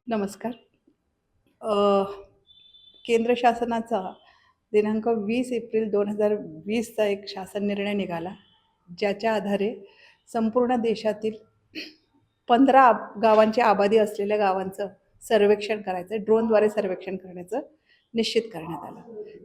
नमस्कार. केंद्र शासनाचा दिनांक 20 एप्रिल 2020चा एक शासन निर्णय निघाला, ज्याच्या आधारे संपूर्ण देशातील 15 गावांची आबादी असलेल्या गावांचं सर्वेक्षण करायचं, ड्रोनद्वारे सर्वेक्षण करण्याचं निश्चित करण्यात आलं.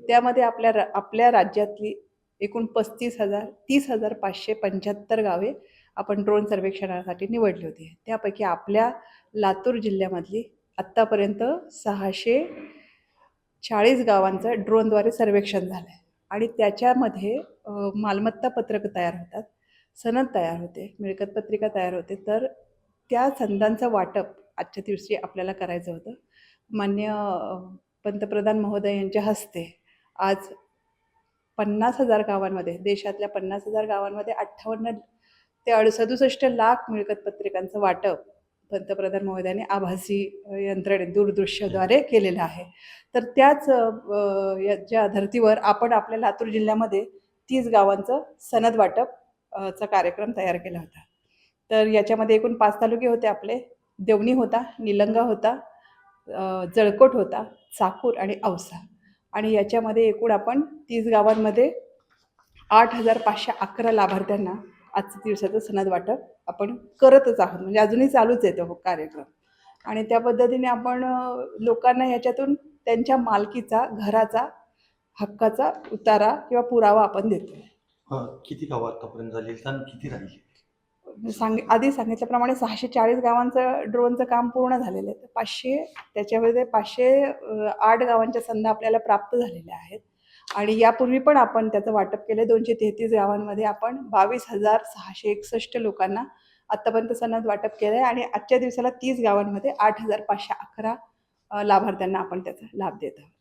त्यामध्ये आपल्या राज्यातली एकूण 30,575 गावे आपण ड्रोन सर्वेक्षणासाठी निवडली होती. त्यापैकी आपल्या लातूर जिल्ह्यामधली आत्तापर्यंत 640 गावांचं ड्रोनद्वारे सर्वेक्षण झालं आहे आणि त्याच्यामध्ये मालमत्ता पत्रकं तयार होतात, सनद तयार होते, मिळकत पत्रिका तयार होते. तर त्या संदांचं वाटप आजच्या दिवशी आपल्याला करायचं होतं. माननीय पंतप्रधान महोदय यांच्या हस्ते आज 50,000 गावांमध्ये, देशातल्या 50,000 गावांमध्ये 58 ते 67 लाख मिळकत पत्रिकांचं वाटप पंतप्रधान महोदयांनी आभासी दूरदृश्याद्वारे केलेलं आहे. तर त्याच याच्या धर्तीवर आपण आपल्या लातूर जिल्ह्यामध्ये 30 गावांचं सनद वाटप चा कार्यक्रम तयार केला होता. तर याच्यामध्ये एकूण 5 तालुके होते आपले. देवणी होता, निलंगा होता, जळकोट होता, चाकूर आणि औसा. आणि याच्यामध्ये एकूण आपण 30 गावांमध्ये 8,511 लाभार्थ्यांना आजच्या दिवसाचं सनद वाटप आपण करतच आहोत, म्हणजे अजूनही चालूच आहे तो कार्यक्रम. आणि त्या पद्धतीने आपण लोकांना याच्यातून त्यांच्या मालकीचा, घराचा, हक्काचा उतारा किंवा पुरावा आपण देतोय. किती गावं आतापर्यंत झाली आणि किती राहिली? आधी सांगितल्याप्रमाणे 640 गावांचं ड्रोनचं काम पूर्ण झालेलं आहे. 508 गावांच्या संधी आपल्याला प्राप्त झालेल्या आहेत. आणि यापूर्वी पण आपण त्याचं वाटप केलं. 233 गावांमध्ये आपण 22,661 लोकांना आत्तापर्यंत सनद वाटप केलं आहे आणि आजच्या दिवसाला 30 गावांमध्ये 8,511 लाभार्थ्यांना आपण त्याचा लाभ देत आहोत.